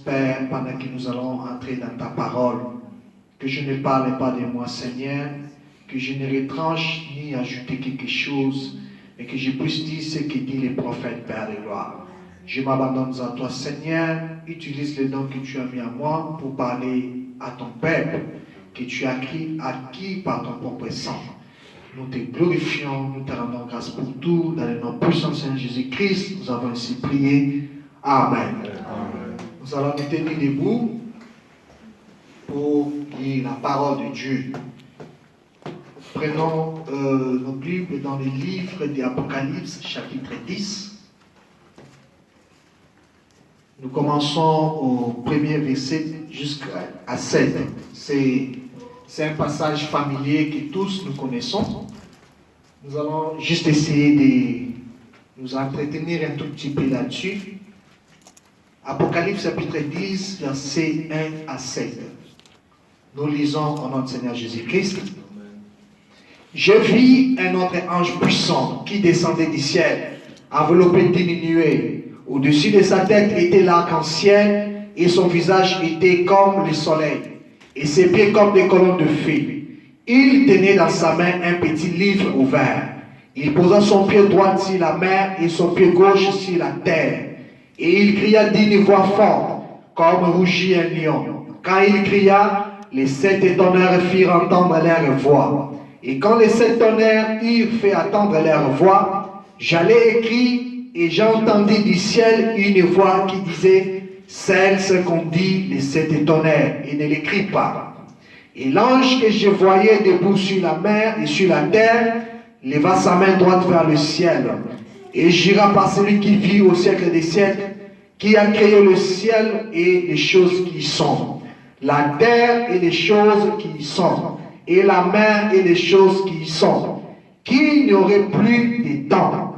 Père, pendant que nous allons entrer dans ta parole, que je ne parle pas de moi, Seigneur, que je ne retranche ni ajouter quelque chose, mais que je puisse dire ce que dit le prophète, Père de gloire. Je m'abandonne à toi, Seigneur, utilise les dons que tu as mis à moi pour parler à ton peuple, que tu as acquis par ton propre sang. Nous te glorifions, nous te rendons grâce pour tout, dans le nom puissant de Seigneur Jésus-Christ, nous avons ainsi prié. Amen. Amen. Nous allons nous tenir debout pour lire la parole de Dieu. Prenons nos Bibles dans le livre d'Apocalypse, chapitre 10. Nous commençons au premier verset jusqu'à 7. C'est un passage familier que tous nous connaissons. Nous allons juste essayer de nous entretenir un tout petit peu là-dessus. Apocalypse chapitre 10, versets 1 à 7. Nous lisons au nom du Seigneur Jésus-Christ. Je vis un autre ange puissant qui descendait du ciel, enveloppé d'une nuée. Au-dessus de sa tête était l'arc-en-ciel et son visage était comme le soleil et ses pieds comme des colonnes de feu. Il tenait dans sa main un petit livre ouvert. Il posa son pied droit sur la mer et son pied gauche sur la terre. Et il cria d'une voix forte, comme rugit un lion. Quand il cria, les 7 étonneurs firent entendre leur voix. Et quand les 7 tonnerres eurent fait entendre leur voix, j'allais écrire et j'entendis du ciel une voix qui disait, scelle ce qu'ont dit les 7 tonnerres et ne l'écris pas. Et l'ange que je voyais debout sur la mer et sur la terre leva sa main droite vers le ciel et jura par celui qui vit au siècle des siècles, qui a créé le ciel et les choses qui y sont, la terre et les choses qui y sont, et la mer et les choses qui y sont, qu'il n'y aurait plus de temps.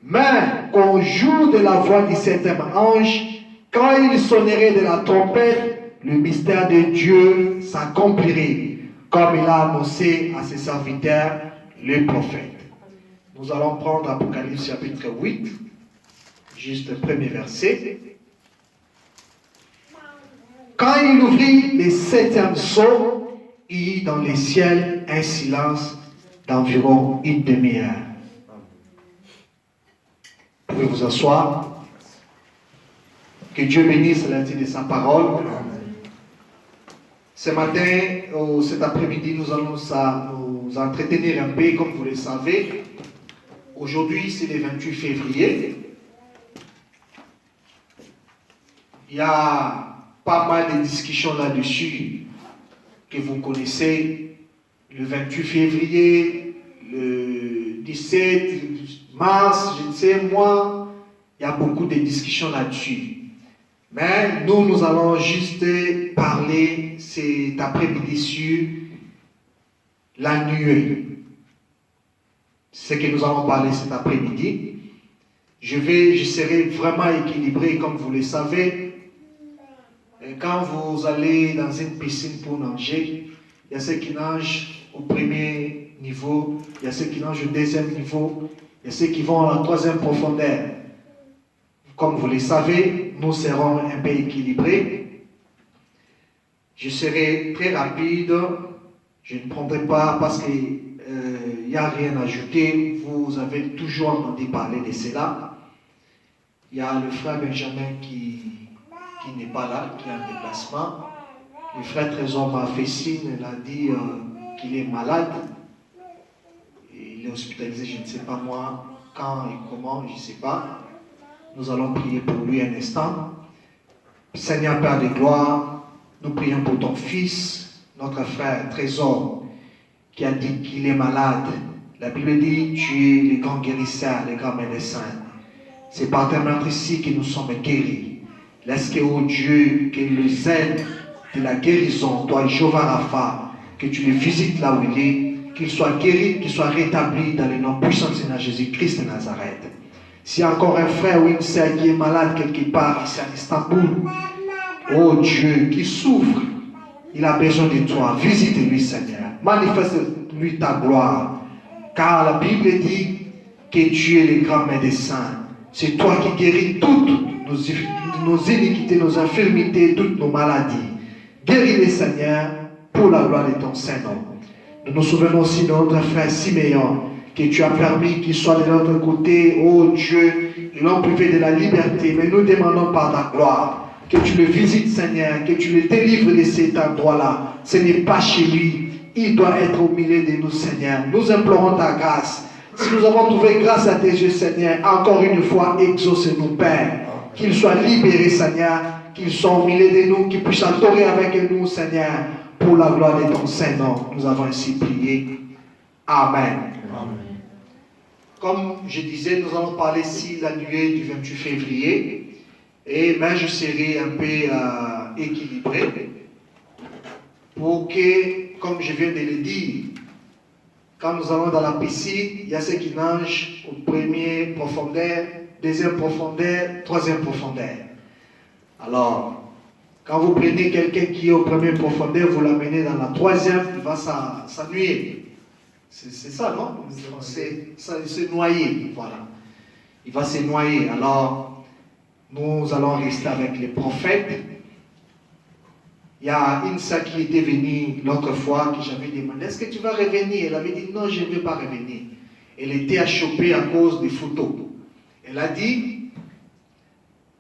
Mais qu'au jour de la voix du 7e ange, quand il sonnerait de la trompette, le mystère de Dieu s'accomplirait, comme il a annoncé à ses serviteurs, les prophètes. Nous allons prendre Apocalypse chapitre 8, juste le premier verset. Quand il ouvrit le 7e sceau, il y eut dans les ciels un silence d'environ une demi-heure. Vous pouvez vous asseoir. Que Dieu bénisse la lecture de sa parole. Ce matin, ou cet après-midi, nous allons nous entretenir un peu, comme vous le savez. Aujourd'hui, c'est le 28 février. Il y a pas mal de discussions là-dessus que vous connaissez. Le 28 février, le 17 mars, je ne sais moi, il y a beaucoup de discussions là-dessus. Mais nous allons juste parler cet après-midi sur la nuée. C'est ce que nous allons parler cet après-midi. Je serai vraiment équilibré, comme vous le savez. Et quand vous allez dans une piscine pour nager, il y a ceux qui nagent au premier niveau, il y a ceux qui nagent au deuxième niveau, il y a ceux qui vont à la 3e profondeur. Comme vous le savez, nous serons un peu équilibrés. Je serai très rapide. Je ne prendrai pas parce qu'il n'y a rien à ajouter. Vous avez toujours entendu parler de cela. Il y a le frère Benjamin qui n'est pas là, qui est en déplacement. Le frère Trésor m'a fait signe, il a dit qu'il est malade. Il est hospitalisé, je ne sais pas moi quand et comment, je ne sais pas. Nous allons prier pour lui un instant. Seigneur Père de gloire, nous prions pour ton fils, notre frère Trésor, qui a dit qu'il est malade. La Bible dit, tu es le grand guérisseur, le grand médecin. C'est par ta main ici que nous sommes guéris. Laisse que, oh Dieu, que les aides de la guérison, toi, Jéhovah Rapha, que tu le visites là où il est, qu'il soit guéri, qu'il soit rétabli dans le nom puissant de Seigneur Jésus-Christ de Nazareth. S'il y a encore un frère ou une sœur qui est malade quelque part ici à Istanbul, oh Dieu, qui souffre, il a besoin de toi. Visite-lui, Seigneur. Manifeste-lui ta gloire. Car la Bible dit que tu es le grand médecin. C'est toi qui guéris toutes nos iniquités, nos infirmités, toutes nos maladies. Guéris-les, Seigneur, pour la gloire de ton Saint-Nom. Nous nous souvenons aussi de notre frère Siméon, que tu as permis qu'il soit de notre côté. Oh Dieu, ils l'ont privé de la liberté, mais nous demandons par ta gloire que tu le visites, Seigneur, que tu le délivres de cet endroit-là. Ce n'est pas chez lui. Il doit être au milieu de nous, Seigneur. Nous implorons ta grâce. Si nous avons trouvé grâce à tes yeux, Seigneur, encore une fois, exauce-nous, Père. Qu'il soit libéré, Seigneur, qu'il soit au milieu de nous, qu'il puisse adorer avec nous, Seigneur, pour la gloire de ton Saint-Nom. Nous avons ainsi prié. Amen. Amen. Comme je disais, nous allons parler ici la nuée du 28 février. Et mais je serai un peu équilibré pour que, comme je viens de le dire, quand nous allons dans la piscine, il y a ceux qui nagent au premier profondeur, deuxième profondeur, troisième profondeur. Alors, quand vous prenez quelqu'un qui est au premier profondeur, vous l'amenez dans la troisième, il va s'ennuyer. C'est ça, non? C'est se noyer, voilà. Il va se noyer. Alors, nous allons rester avec les prophètes. Il y a une sœur qui était venue l'autre fois, que j'avais demandé, est-ce que tu vas revenir? Elle avait dit, non, je ne vais pas revenir. Elle était achoppée à cause des photos. Elle a dit,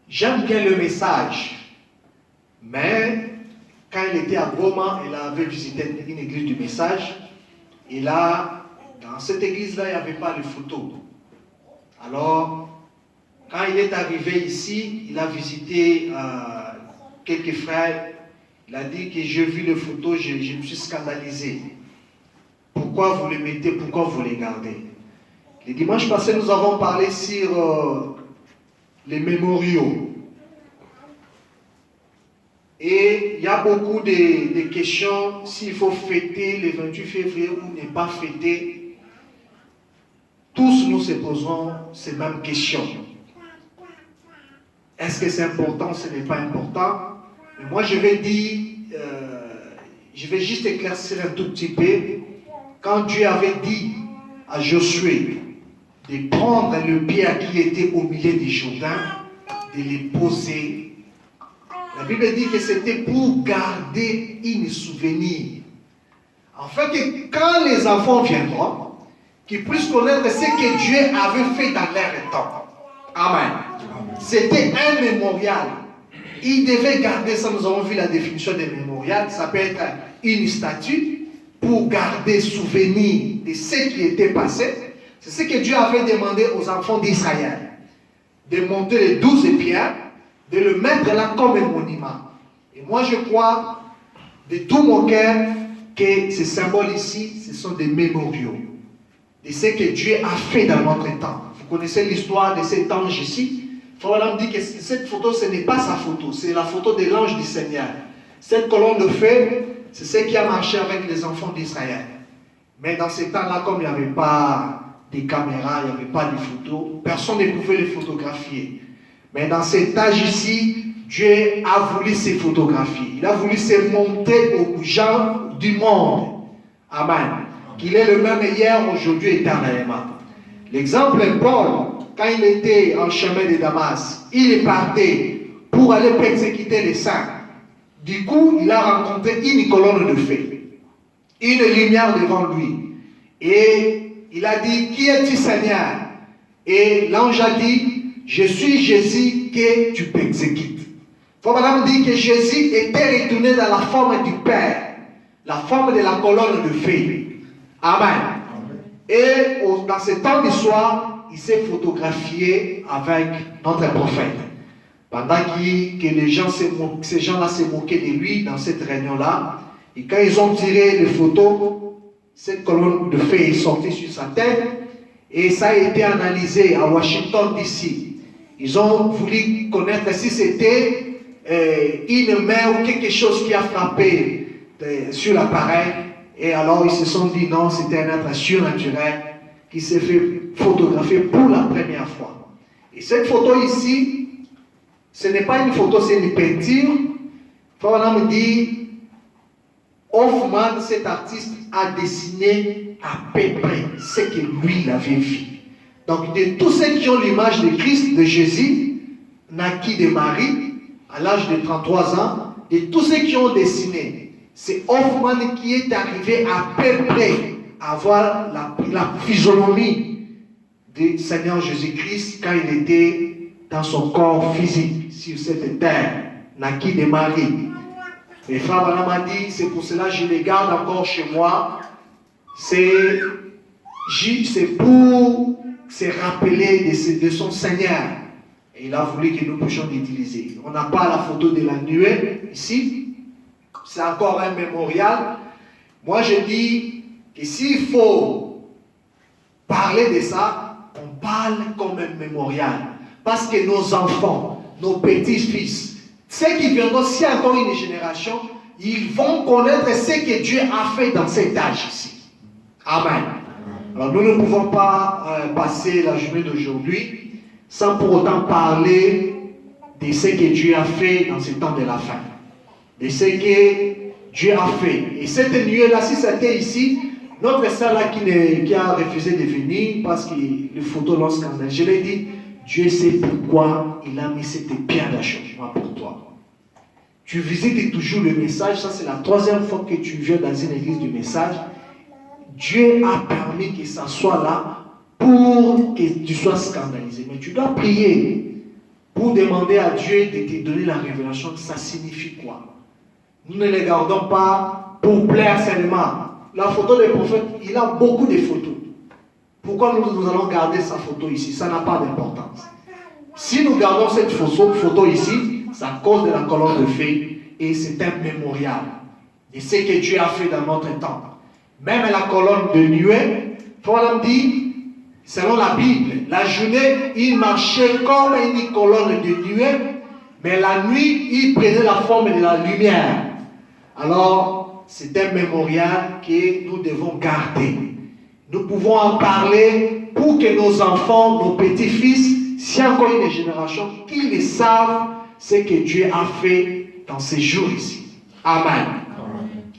j'aime bien le message, mais quand elle était à Goma, elle avait visité une église du message, et là, dans cette église-là, il n'y avait pas de photos. Alors, quand il est arrivé ici, il a visité quelques frères. Il a dit que j'ai vu les photos, je me suis scandalisé. Pourquoi vous les mettez, pourquoi vous les gardez? Le dimanche passé, nous avons parlé sur les mémoriaux. Et il y a beaucoup de questions, s'il faut fêter le 28 février ou ne pas fêter. Tous nous se posons ces mêmes questions. Est-ce que c'est important, ce n'est pas important? Mais moi, je vais dire, je vais juste éclaircir un tout petit peu. Quand Dieu avait dit à Josué de prendre le pied qui était au milieu du Jourdain, de les poser, la Bible dit que c'était pour garder un souvenir. En fait, que quand les enfants viendront, qu'ils puissent connaître ce que Dieu avait fait dans leur temps. Amen. C'était un mémorial. Ils devaient garder ça. Nous avons vu la définition des mémorials. Ça peut être une statue pour garder souvenir de ce qui était passé. C'est ce que Dieu avait demandé aux enfants d'Israël. De monter les 12 pierres, de le mettre là comme un monument. Et moi je crois de tout mon cœur que ces symboles ici, ce sont des mémoriaux. De ce que Dieu a fait dans notre temps. Vous connaissez l'histoire de cet ange ici. Frère dit que cette photo, ce n'est pas sa photo, c'est la photo de l'ange du Seigneur. Cette colonne de feu, c'est ce qui a marché avec les enfants d'Israël. Mais dans ces temps-là, comme il n'y avait pas de caméras, il n'y avait pas de photos, personne ne pouvait les photographier. Mais dans cet âge ici, Dieu a voulu se photographier. Il a voulu se montrer aux gens du monde. Amen. Qu'il est le même hier, aujourd'hui, éternellement. L'exemple est Paul. Quand il était en chemin de Damas, il est parti pour aller persécuter les saints. Du coup, il a rencontré une colonne de feu, une lumière devant lui. Et il a dit, qui es-tu, Seigneur? Et l'ange a dit, je suis Jésus que tu persécutes. Madame dit que Jésus était retourné dans la forme du Père, la forme de la colonne de feu. Amen. Et dans ce temps du soir, il s'est photographié avec notre prophète. Pendant que les gens, ces gens-là se moquaient de lui dans cette réunion-là, et quand ils ont tiré les photos, cette colonne de feu est sortie sur sa tête, et ça a été analysé à Washington DC. Ils ont voulu connaître si c'était une main ou quelque chose qui a frappé sur l'appareil, et alors ils se sont dit non, c'était un être surnaturel qui s'est fait photographier pour la première fois. Et cette photo ici, ce n'est pas une photo, c'est une peinture. Frère me dit, Hoffman, cet artiste, a dessiné à peu près ce que lui il avait vu. Donc, de tous ceux qui ont l'image de Christ, de Jésus, naquit de Marie, à l'âge de 33 ans, de tous ceux qui ont dessiné, c'est Hoffmann qui est arrivé à peu près à avoir la physionomie du Seigneur Jésus-Christ quand il était dans son corps physique sur cette terre, naquit de Marie. Et Frère Branham m'a dit, c'est pour cela que je les garde encore chez moi. C'est pour se rappeler de son Seigneur. Et il a voulu que nous puissions l'utiliser. On n'a pas la photo de la nuée ici. C'est encore un mémorial. Moi, je dis que s'il faut parler de ça, on parle comme un mémorial. Parce que nos enfants, nos petits-fils, ceux qui viendront, s'il y a encore une génération, ils vont connaître ce que Dieu a fait dans cet âge ici. Amen. Alors nous ne pouvons pas passer la journée d'aujourd'hui sans pour autant parler de ce que Dieu a fait dans ce temps de la fin. De ce que Dieu a fait. Et cette nuit-là, si c'était ici, notre sœur là qui a refusé de venir parce que les photos l'ont scandale, je l'ai dit, Dieu sait pourquoi il a mis cette pierre d'achèvement pour toi. Tu visites toujours le message, ça c'est la troisième fois que tu viens dans une église du message. Dieu a permis que ça soit là pour que tu sois scandalisé. Mais tu dois prier pour demander à Dieu de te donner la révélation. Ça signifie quoi? Nous ne les gardons pas pour plaire seulement. La photo des prophètes, il a beaucoup de photos. Pourquoi nous allons garder sa photo ici? Ça n'a pas d'importance. Si nous gardons cette photo ici, c'est à cause de la colonne de feu et c'est un mémorial. Et ce que Dieu a fait dans notre temps. Même la colonne de nuée, Frère dit, selon la Bible, la journée, il marchait comme une colonne de nuée, mais la nuit, il prenait la forme de la lumière. Alors, c'est un mémorial que nous devons garder. Nous pouvons en parler pour que nos enfants, nos petits-fils, s'il y a encore une génération, qu'ils savent ce que Dieu a fait dans ces jours ici. Amen.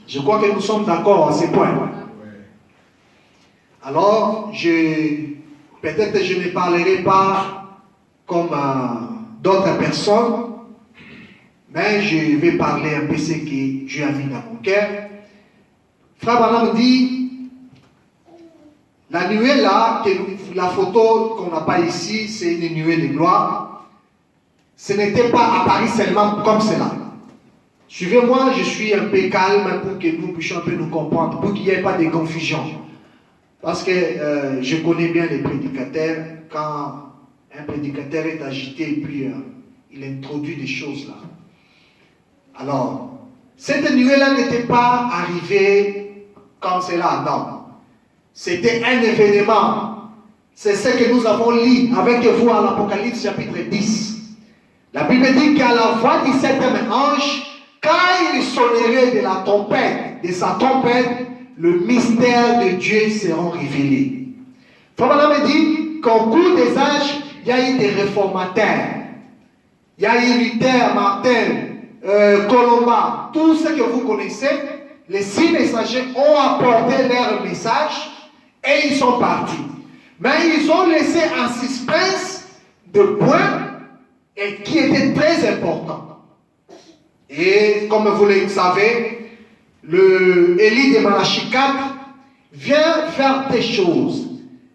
Je crois que nous sommes d'accord à ce point. Alors, peut-être que je ne parlerai pas comme d'autres personnes, mais je vais parler un peu ce que Dieu a mis dans mon cœur. Frère Branham dit, la nuée là, la photo qu'on n'a pas ici, c'est une nuée de gloire. Ce n'était pas à Paris seulement comme cela. Suivez-moi, je suis un peu calme pour que nous puissions un peu nous comprendre, pour qu'il n'y ait pas de confusion. Parce que je connais bien les prédicateurs, quand un prédicateur est agité et puis il introduit des choses là. Alors, cette nuée-là n'était pas arrivée comme cela, non. C'était un événement. C'est ce que nous avons lu avec vous à l'Apocalypse chapitre 10. La Bible dit qu'à la voix du septième ange, quand il sonnerait de la trompette, de sa trompette, le mystère de Dieu sera révélé. Frère Branham dit qu'au cours des âges, il y a eu des réformateurs. Il y a eu Luther, Martin, Colomba, tout ce que vous connaissez. Les 6 messagers ont apporté leur message et ils sont partis. Mais ils ont laissé un suspense de points et qui était très important. Et comme vous le savez, le Élie de Malachie 4 vient faire des choses,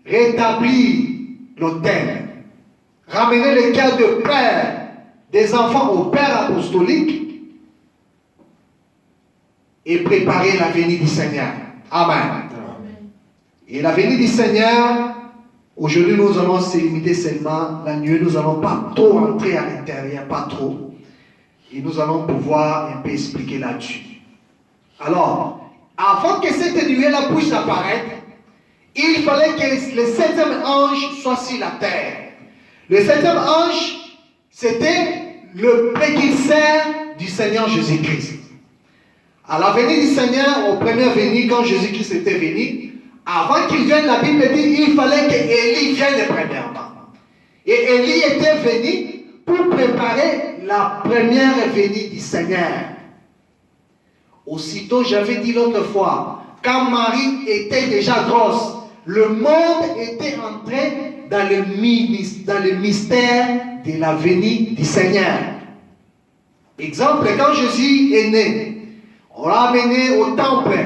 rétablir l'autel, ramener le cœur de père des enfants au père apostolique et préparer la venue du Seigneur. Amen. Et la venue du Seigneur, aujourd'hui nous allons se limiter seulement la nuit, nous n'allons pas trop entrer à l'intérieur, pas trop. Et nous allons pouvoir un peu expliquer là-dessus. Alors, avant que cette nuée-là puisse apparaître, il fallait que le septième ange soit sur la terre. Le septième ange, c'était le précurseur du Seigneur Jésus-Christ. À la venue du Seigneur, au premier venu, quand Jésus-Christ était venu, avant qu'il vienne, la Bible dit qu'il fallait qu'Élie vienne premièrement. Et Élie était venu pour préparer la première venue du Seigneur. Aussitôt, j'avais dit l'autre fois, quand Marie était déjà grosse, le monde était en train dans le mystère de la venue du Seigneur. Exemple, quand Jésus est né, on l'a amené au temple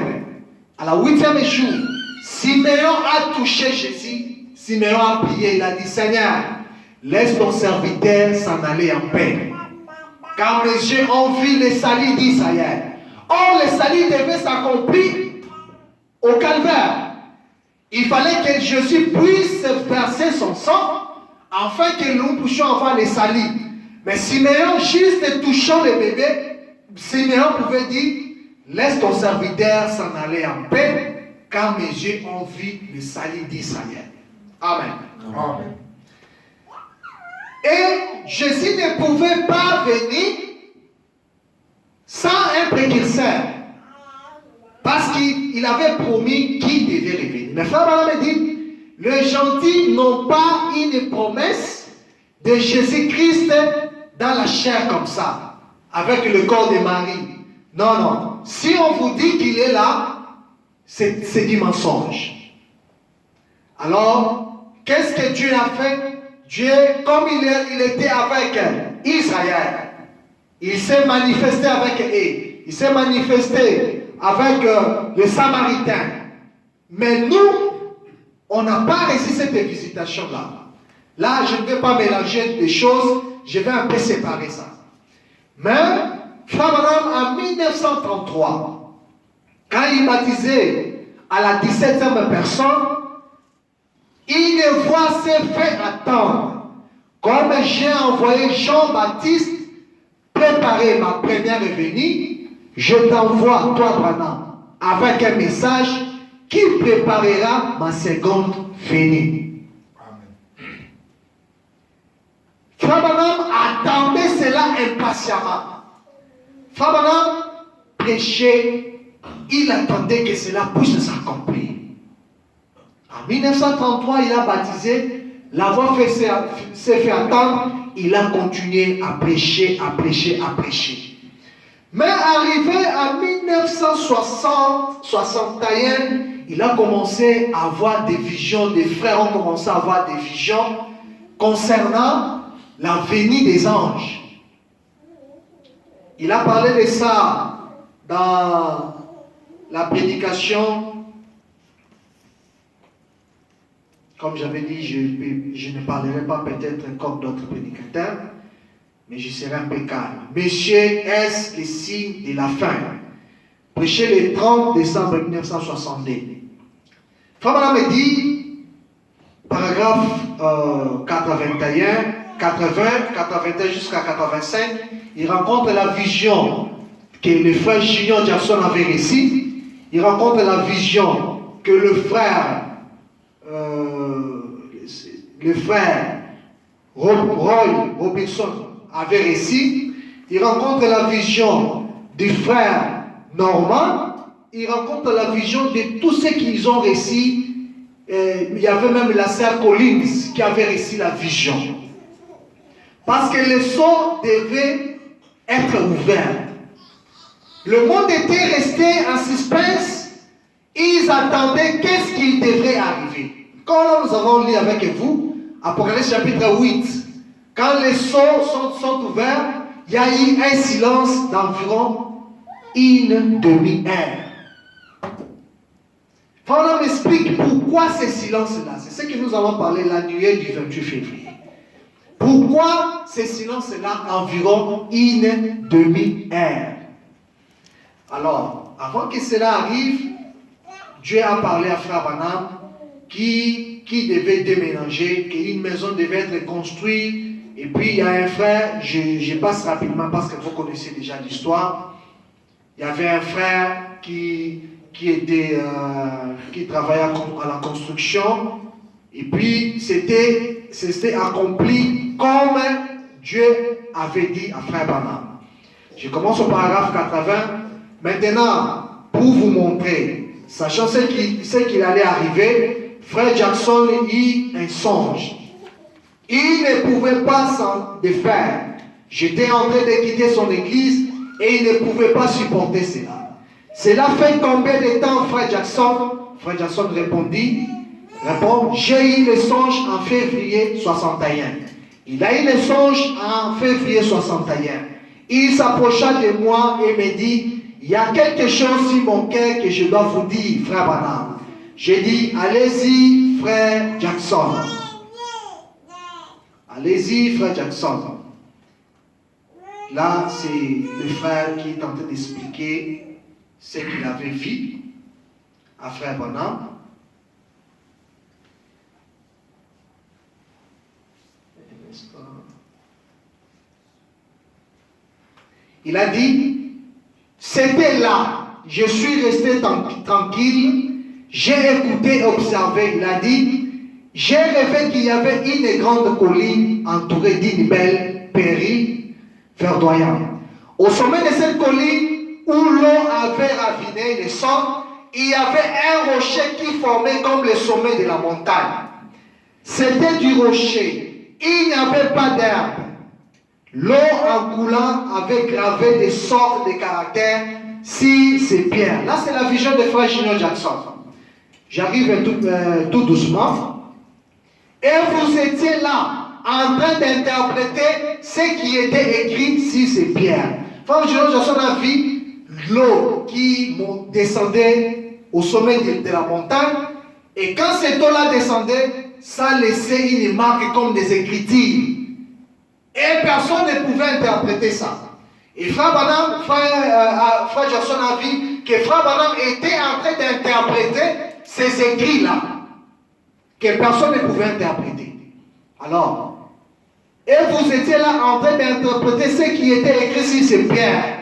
à la 8e jour. Siméon a touché Jésus. Siméon a prié, il a dit, Seigneur, laisse ton serviteur s'en aller en paix. Car mes yeux ont vu le salut d'Israël. Or, le salut devait s'accomplir au calvaire. Il fallait que Jésus puisse verser son sang afin que nous puissions avoir le salut. Mais Siméon, juste touchant le bébé, Siméon pouvait dire, laisse ton serviteur s'en aller en paix, car mes yeux ont vu le salut d'Israël. Amen. Amen. Et Jésus ne pouvait pas venir sans un précurseur. Parce qu'il avait promis qu'il devait revenir. Mais Frère Branham dit, les gentils n'ont pas une promesse de Jésus-Christ dans la chair comme ça, avec le corps de Marie. Non, non. Si on vous dit qu'il est là, c'est du mensonge. Alors, qu'est-ce que Dieu a fait? Dieu, comme il était avec Israël, il s'est manifesté avec eux. Il s'est manifesté avec les Samaritains. Mais nous, on n'a pas reçu cette visitation-là. Là, je ne vais pas mélanger des choses, je vais un peu séparer ça. Mais, Frère Branham, en 1933, quand il baptisait à la 17e personne, une voix s'est fait attendre. Comme j'ai envoyé Jean-Baptiste préparer ma première venue, je t'envoie, toi, Branham, avec un message qui préparera ma seconde venue. Frère Branham attendait cela impatiemment. Frère Branham prêchait, il attendait que cela puisse s'accomplir. En 1933, il a baptisé, la voix s'est fait attendre, il a continué à prêcher, à prêcher, à prêcher. Mais arrivé en 1960-61, il a commencé à avoir des visions, des frères ont commencé à avoir des visions concernant la venue des anges. Il a parlé de ça dans la prédication. Comme j'avais dit, je ne parlerai pas peut-être comme d'autres prédicateurs, mais je serai un peu calme. Monsieur, est-ce le signe de la fin? Prêché le 30 décembre 1962. Frère Branham dit, paragraphe 81, 80, 81 jusqu'à 85, il rencontre la vision que le frère Junior Jackson avait reçue. Il rencontre la vision que le frère Roy Robinson avait reçu. Il rencontre la vision du frère Norman. Il rencontre la vision de tous ceux qu'ils ont reçu. Il y avait même la sœur Collins qui avait reçu la vision. Parce que les sceaux devaient être ouverts. Le monde était resté en suspense. Ils attendaient qu'est-ce qui devrait arriver. Quand nous avons lu avec vous, Apocalypse chapitre 8, quand les sceaux sont ouverts, il y a eu un silence d'environ une demi-heure. Frère m'explique pourquoi ce silence-là. C'est ce que nous allons parler la nuit du 28 février. Pourquoi ce silence-là environ une demi-heure? Alors, avant que cela arrive, Dieu a parlé à Frère Branham qui devait déménager, qu'une maison devait être construite. Et puis il y a un frère, je passe rapidement parce que vous connaissez déjà l'histoire. Il y avait un frère qui travaillait à la construction. Et puis c'était accompli comme Dieu avait dit à Frère Branham. Je commence au paragraphe 80. Maintenant, pour vous montrer, sachant ce qu'il allait arriver, Frère Jackson eut un songe. Il ne pouvait pas s'en défaire. J'étais en train de quitter son église et il ne pouvait pas supporter cela. Cela fait combien de temps, Frère Jackson? Frère Jackson répondit, Répond, j'ai eu le songe en février 61. Il a eu le songe en février 61. Il s'approcha de moi et me dit, il y a quelque chose sur mon cœur que je dois vous dire, frère Branham. J'ai dit, allez-y, frère Jackson. Allez-y, frère Jackson. Là, c'est le frère qui est en train d'expliquer ce qu'il avait vu à frère Branham. Il a dit, c'était là, je suis resté tranquille, j'ai écouté et observé. Il a dit, j'ai rêvé qu'il y avait une grande colline entourée d'une belle prairie verdoyante. Au sommet de cette colline, où l'eau avait raviné le sol, il y avait un rocher qui formait comme le sommet de la montagne. C'était du rocher, il n'y avait pas d'herbe. L'eau en coulant avait gravé des sortes de caractères sur ces pierres. Là, c'est la vision de frère Junior Jackson. J'arrive tout doucement. Et vous étiez là, en train d'interpréter ce qui était écrit sur ces pierres. Frère Junior Jackson a vu l'eau qui descendait au sommet de la montagne. Et quand cette eau-là descendait, ça laissait une marque comme des écritures. Et personne ne pouvait interpréter ça. Et frère Branham, frère Jackson a vu que frère Branham était en train d'interpréter ces écrits-là, que personne ne pouvait interpréter. Alors, et vous étiez là en train d'interpréter ce qui était écrit sur ces pierres.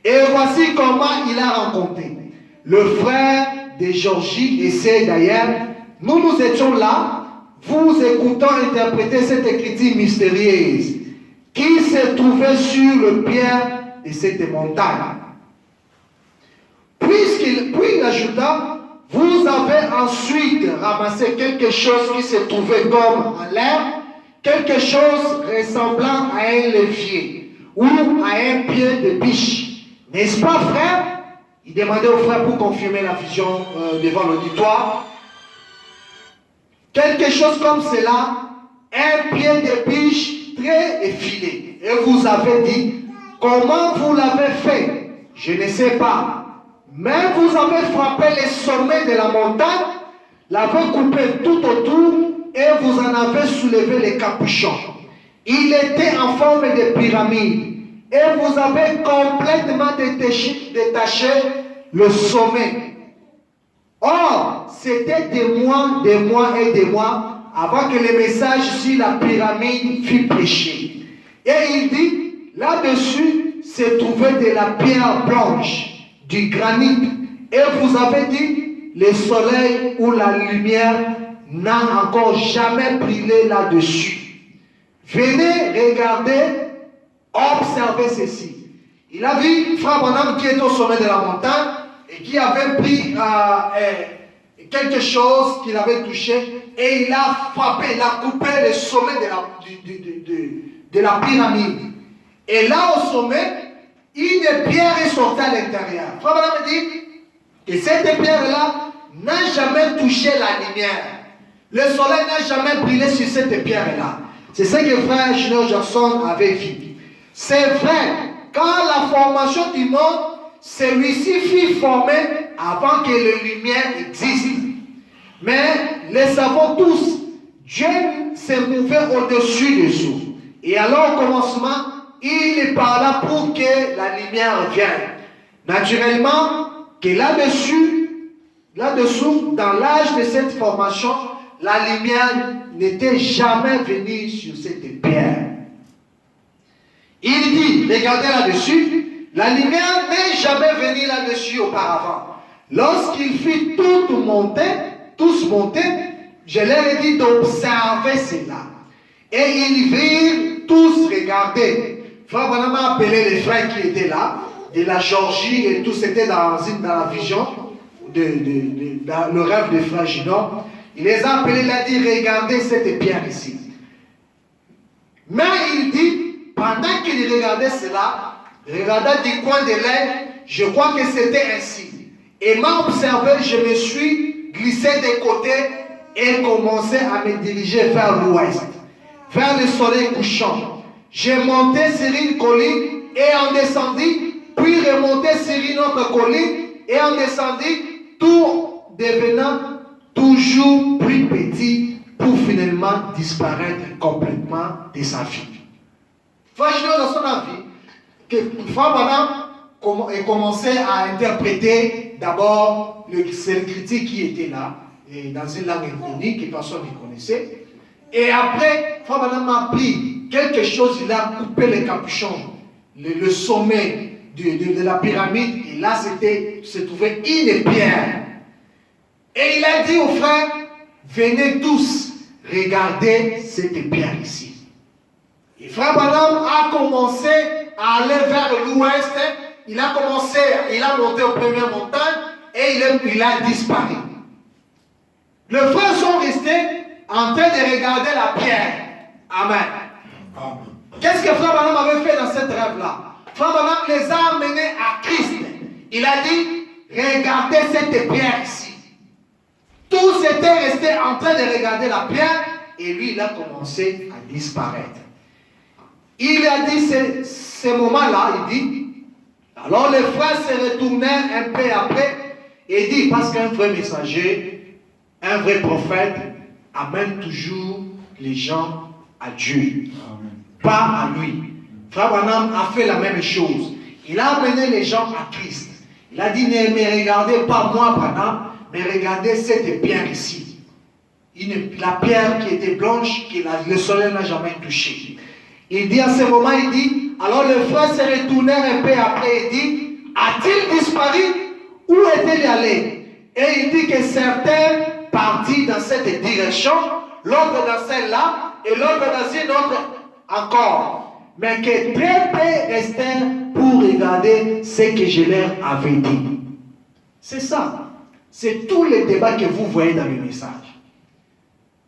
Et voici comment il a rencontré. Le frère de Georgie essaie d'ailleurs. Nous étions là, vous écoutant interpréter cette écriture mystérieuse qui se trouvait sur le pied de cette montagne. Puis il ajouta, vous avez ensuite ramassé quelque chose qui se trouvait comme en l'air, quelque chose ressemblant à un levier ou à un pied de biche. N'est-ce pas, frère? Il demandait au frère pour confirmer la vision devant l'auditoire. Quelque chose comme cela, un pied de biche très effilé. Et vous avez dit, comment vous l'avez fait? Je ne sais pas. Mais vous avez frappé les sommets de la montagne, l'avez coupé tout autour et vous en avez soulevé les capuchons. Il était en forme de pyramide et vous avez complètement détaché le sommet. Or, c'était des mois et des mois avant que le message sur la pyramide fût prêché. Et il dit, là-dessus se trouvait de la pierre blanche, du granit. Et vous avez dit, le soleil ou la lumière n'a encore jamais brillé là-dessus. Venez regarder, observez ceci. Il a vu frère Branham qui est au sommet de la montagne et qui avait pris quelque chose qu'il avait touché et il a frappé, il a coupé le sommet de la pyramide. Et là au sommet, une pierre est sortie à l'intérieur. Frère Branham dit que cette pierre-là n'a jamais touché la lumière. Le soleil n'a jamais brillé sur cette pierre-là. C'est ce que frère Junior Jackson avait vu. C'est vrai, quand la formation du monde, celui-ci fut formé avant que la lumière existe. Mais les savons tous, Dieu s'est mouvé au-dessus des eaux. Et alors au commencement, il parla pour que la lumière vienne. Naturellement, que là-dessous, dans l'âge de cette formation, la lumière n'était jamais venue sur cette pierre. Il dit, regardez là-dessus, la lumière n'est jamais venue là-dessus auparavant. Lorsqu'il fit tous monter, je leur ai dit d'observer cela. Et ils virent tous regarder. Frère Branham a appelé les frères qui étaient là, de la Georgie et tout, c'était dans la vision, dans le rêve de frère Junior. Il les a appelés, il a dit, regardez cette pierre ici. Mais il dit, pendant qu'il regardait cela, regardant du coin de l'œil, je crois que c'était ainsi. Et m'a observé, je me suis glissé de côté et commençai à me diriger vers l'ouest, vers le soleil couchant. J'ai monté sur une colline et en descendit, puis remonté sur une autre colline et en descendit, tout devenant toujours plus petit pour finalement disparaître complètement de sa vie. Franchement, dans son avis, que Frère Branham a commencé à interpréter d'abord c'est le critique qui était là, et dans une langue inconnue que personne ne connaissait. Et après, Frère Branham a pris quelque chose, il a coupé le capuchon, le sommet de la pyramide, et là se trouvait une pierre. Et il a dit aux frères, venez tous, regardez cette pierre ici. Et Frère Branham a commencé à aller vers l'ouest, il a monté aux premières montagnes, et il a disparu. Les frères sont restés en train de regarder la pierre. Amen. Qu'est-ce que Frère Branham avait fait dans cette rêve-là? Frère Branham les a amenés à Christ. Il a dit, regardez cette pierre ici. Tous étaient restés en train de regarder la pierre et lui, il a commencé à disparaître. Il a dit ce moment-là, il dit, alors les frères se retournèrent un peu après et dit, parce qu'un vrai messager, un vrai prophète amène toujours les gens à Dieu, pas à lui. Frère Branham a fait la même chose. Il a amené les gens à Christ. Il a dit, ne me regardez pas moi, Branham, mais regardez cette pierre ici. La pierre qui était blanche, que le soleil n'a jamais touchée. Il dit à ce moment, il dit, alors les frères se retournèrent un peu après et dit, a-t-il disparu? Où est-il allé? Et il dit que certains partis dans cette direction, l'autre dans celle-là, et l'autre dans une autre encore. Mais que très peu restèrent pour regarder ce que je leur avais dit. C'est ça. C'est tous les débats que vous voyez dans le message.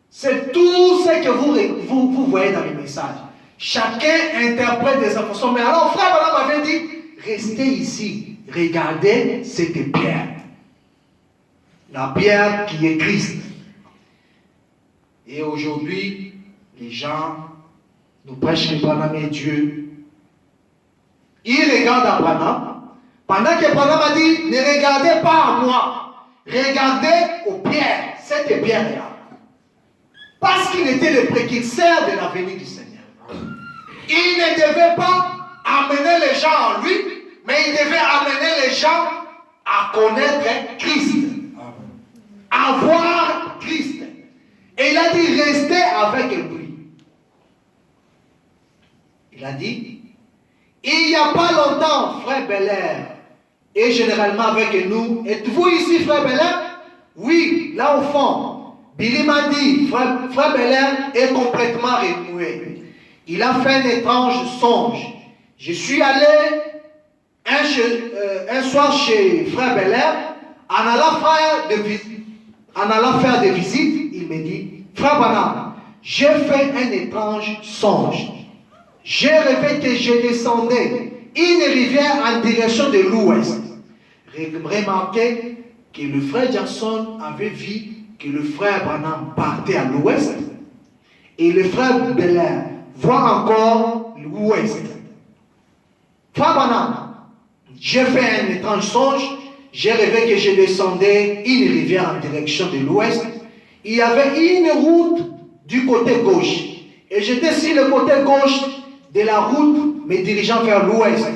C'est tout ce que vous voyez dans le message. Chacun interprète des informations. Mais alors, Frère Branham avait dit, restez ici, regardez cette pierre. La pierre qui est Christ. Et aujourd'hui, les gens nous prêchent que Branham est Dieu. Ils regardent à Branham. Pendant que Branham a dit, ne regardez pas à moi, regardez aux pierres, cette pierre-là. Parce qu'il était le précurseur de la venue du Seigneur. Il ne devait pas amener les gens en lui, mais il devait amener les gens à connaître Christ. À voir Christ. Et il a dit, restez avec lui. Il a dit, il n'y a pas longtemps, frère Belair, et généralement avec nous, êtes-vous ici, frère Belair? Oui, là au fond. Billy m'a dit, frère Belair est complètement renoué. Il a fait un étrange songe. Je suis allé un soir chez frère Belair, en allant faire des visites, il me dit, frère Branham, j'ai fait un étrange songe. J'ai rêvé que je descendais une rivière en direction de l'ouest. Remarquez que le frère Jackson avait vu que le frère Branham partait à l'ouest et le frère Belair voit encore l'ouest. Frère Branham, j'ai fait un étrange songe. J'ai rêvé que je descendais une rivière en direction de l'ouest. Il y avait une route du côté gauche. Et j'étais sur le côté gauche de la route me dirigeant vers l'ouest.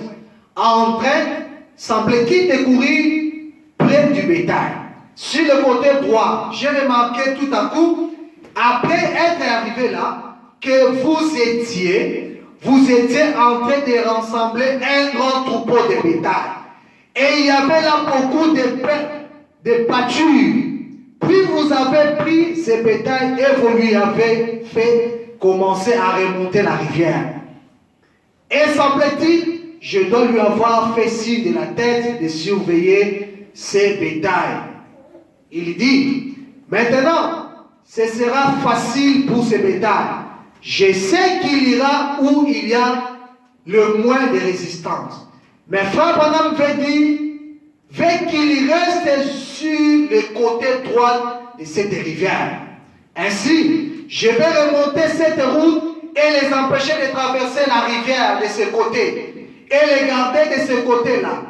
En train, semblait-il de courir près du bétail. Sur le côté droit, j'ai remarqué tout à coup, après être arrivé là, que vous étiez en train de rassembler un grand troupeau de bétail. Et il y avait là beaucoup de pâtures. Puis vous avez pris ces bétails et vous lui avez fait commencer à remonter la rivière. Et semble-t-il, je dois lui avoir fait signe de la tête de surveiller ces bétails. Il dit, maintenant, ce sera facile pour ces bétails. Je sais qu'il ira où il y a le moins de résistance. Mais frère Branham veut qu'il reste sur le côté droit de cette rivière. Ainsi, je vais remonter cette route et les empêcher de traverser la rivière de ce côté et les garder de ce côté-là.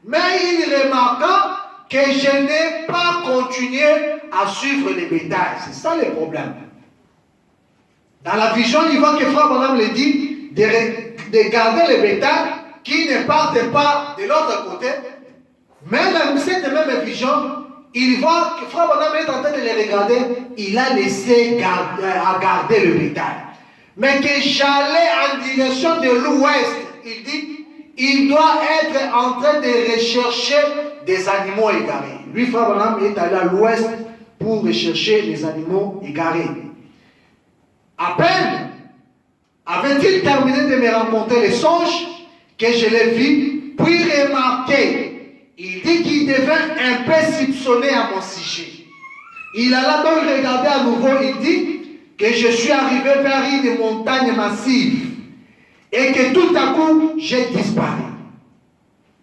Mais il remarqua que je n'ai pas continué à suivre les bétails. C'est ça le problème. Dans la vision, il voit que Frère Branham lui dit de garder les bétails qui ne partent pas de l'autre côté. Mais dans cette même vision, il voit que Frère Branham est en train de les regarder. Il a laissé garder le bétail. Mais que j'allais en direction de l'ouest. Il dit, il doit être en train de rechercher des animaux égarés. Lui, Frère Branham est allé à l'ouest pour rechercher les animaux égarés. À peine avait-il terminé de me raconter les songes que je l'ai vu, puis remarqué. Il dit qu'il devint un peu soupçonné à mon sujet. Il alla donc regarder à nouveau. Il dit que je suis arrivé vers une montagne massive et que tout à coup j'ai disparu.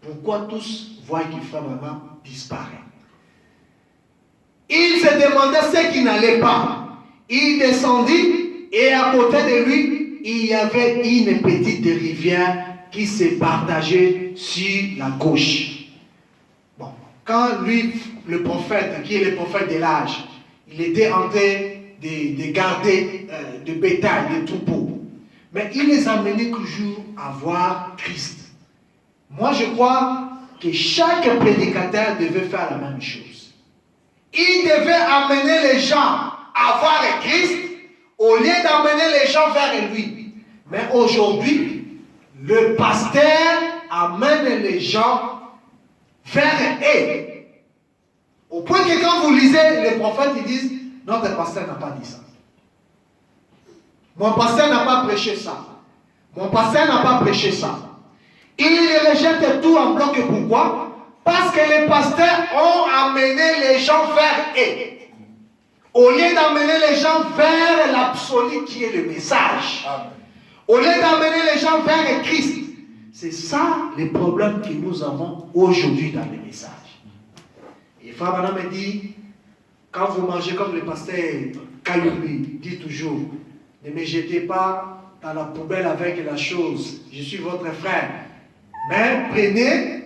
Pourquoi tous voient que Frère Branham disparaît? Il se demandait ce qui n'allait pas. Il descendit et à côté de lui, il y avait une petite rivière qui se partageait sur la gauche. Bon, quand lui, le prophète, qui est le prophète de l'âge, il était en train de garder de bétail, de troupeaux. Mais il les amenait toujours à voir Christ. Moi, je crois que chaque prédicateur devait faire la même chose. Il devait amener les gens à voir Christ au lieu d'amener les gens vers lui. Mais aujourd'hui, le pasteur amène les gens vers eux. Au point que quand vous lisez les prophètes, ils disent, notre pasteur n'a pas dit ça. Mon pasteur n'a pas prêché ça. Mon pasteur n'a pas prêché ça. Il rejette tout en bloc. Pourquoi? Parce que les pasteurs ont amené les gens vers eux. Au lieu d'amener les gens vers l'absolu qui est le message. Amen. Au lieu d'amener les gens vers Christ. C'est ça le problème que nous avons aujourd'hui dans les messages. Et Frère Branham me dit, quand vous mangez comme le pasteur Kayumbi dit toujours, ne me jetez pas dans la poubelle avec la chose. Je suis votre frère. Mais prenez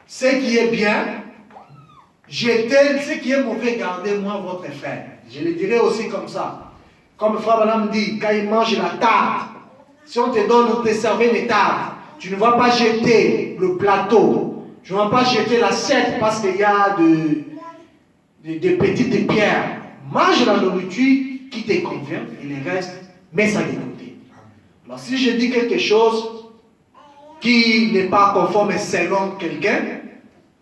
ce qui est bien, jetez ce qui est mauvais, gardez-moi votre frère. Je le dirais aussi comme ça. Comme Frère Branham dit, quand il mange la tarte, si on te donne, on te servait une tarte, tu ne vas pas jeter le plateau, tu ne vas pas jeter l'assiette parce qu'il y a de petites pierres. Mange la nourriture qui te convient et le reste, mets ça de côté. Alors si je dis quelque chose qui n'est pas conforme selon quelqu'un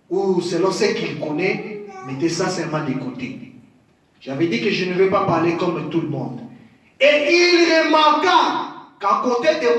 ou selon ce qu'il connaît, mettez ça seulement de côté. J'avais dit que je ne vais pas parler comme tout le monde. Et il remarqua qu'à côté de moi,